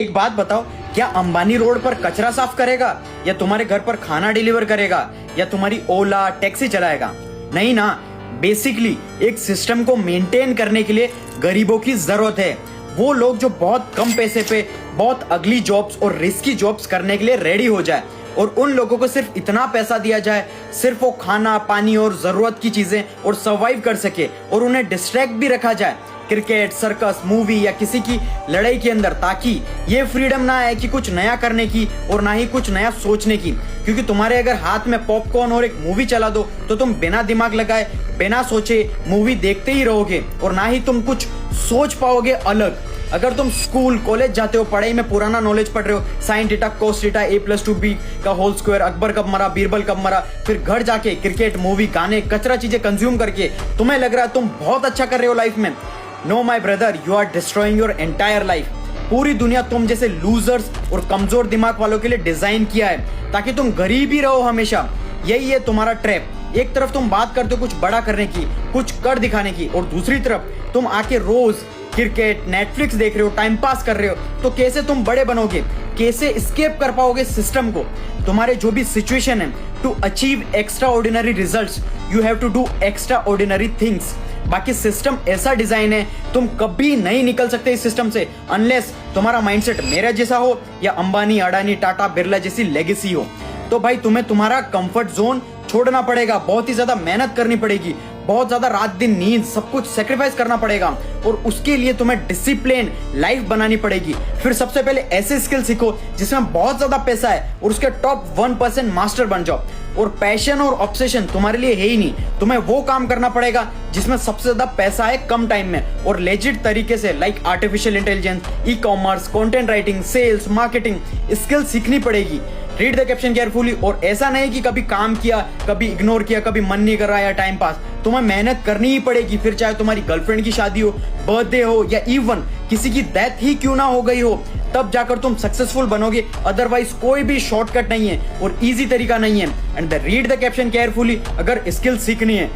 एक बात बताओ, क्या अंबानी रोड पर कचरा साफ करेगा या तुम्हारे घर पर खाना डिलीवर करेगा या तुम्हारी ओला टैक्सी चलाएगा? नहीं ना। बेसिकली एक सिस्टम को मेंटेन करने के लिए गरीबों की जरूरत है। वो लोग जो बहुत कम पैसे पे बहुत अगली जॉब्स और रिस्की जॉब्स करने के लिए रेडी हो जाए और उन लोगों को सिर्फ इतना पैसा दिया जाए, सिर्फ वो खाना पानी और जरूरत की चीजें और सर्वाइव कर सके और उन्हें डिस्ट्रैक्ट भी रखा जाए क्रिकेट, सर्कस, मूवी या किसी की लड़ाई के अंदर, ताकि ये फ्रीडम ना आए कि कुछ नया करने की और ना ही कुछ नया सोचने की। क्योंकि तुम्हारे अगर हाथ में पॉपकॉर्न और एक मूवी चला दो तो तुम बिना दिमाग लगाए बिना सोचे मूवी देखते ही रहोगे और ना ही तुम कुछ सोच पाओगे अलग। अगर तुम स्कूल कॉलेज जाते हो, पढ़ाई में पुराना नॉलेज पढ़ रहे हो, sine theta cos theta a+2b का होल स्क्वायर, अकबर कब मरा, बीरबल कब मरा, फिर घर जाके क्रिकेट, मूवी, गाने, कचरा चीजें कंज्यूम करके तुम्हें लग रहा है तुम बहुत अच्छा कर रहे हो लाइफ में। No my brother, you are destroying your entire life. पूरी दुनिया तुम जैसे लूजर्स और कमजोर दिमाग वालों के लिए डिजाइन किया है ताकि तुम गरीब ही रहो हमेशा। यही है तुम्हारा ट्रैप। एक तरफ तुम बात करते हो कुछ बड़ा करने की, कुछ कर दिखाने की, और दूसरी तरफ तुम आके रोज क्रिकेट, नेटफ्लिक्स देख रहे हो, टाइम पास कर रहे हो। तो कैसे तुम बड़े बनोगे? कैसे एस्केप कर पाओगे सिस्टम को? तुम्हारे जो भी सिचुएशन है, to achieve extraordinary results you have to do extraordinary things. बाकी सिस्टम ऐसा डिजाइन है, तुम कभी नहीं निकल सकते इस सिस्टम से अनलेस तुम्हारा माइंडसेट मेरा जैसा हो या अंबानी, अडानी, टाटा, बिरला जैसी लेगेसी हो। तो भाई तुम्हें तुम्हारा कंफर्ट जोन छोड़ना पड़ेगा, बहुत ही ज्यादा मेहनत करनी पड़ेगी, बहुत ज्यादा रात दिन नींद सब कुछ सेक्रीफाइस करना पड़ेगा और उसके लिए तुम्हें डिसिप्लिन लाइफ बनानी पड़ेगी। फिर सबसे पहले ऐसे स्किल सीखो जिसमें बहुत ज्यादा पैसा है और उसके टॉप 1% मास्टर बन जाओ। और पैशन और ऑब्सेशन तुम्हारे लिए है ही नहीं, तुम्हें वो काम करना पड़ेगा जिसमें सबसे ज्यादा पैसा है कम टाइम में और लेजिट तरीके से, like artificial intelligence, e commerce, content writing, sales, marketing skill सीखनी पड़ेगी। Read the caption carefully. और ऐसा नहीं कि कभी काम किया, कभी इग्नोर किया, कभी मन नहीं कर रहा या टाइम पास, तुम्हें मेहनत करनी ही पड़ेगी। फिर चाहे तुम्हारी गर्लफ्रेंड की शादी हो, बर्थडे हो या इवन किसी की डेथ ही क्यों ना हो गई हो, तब जाकर तुम सक्सेसफुल बनोगे। अदरवाइज कोई भी शॉर्टकट नहीं है और इजी तरीका नहीं है। And read the caption carefully अगर स्किल सीखनी है।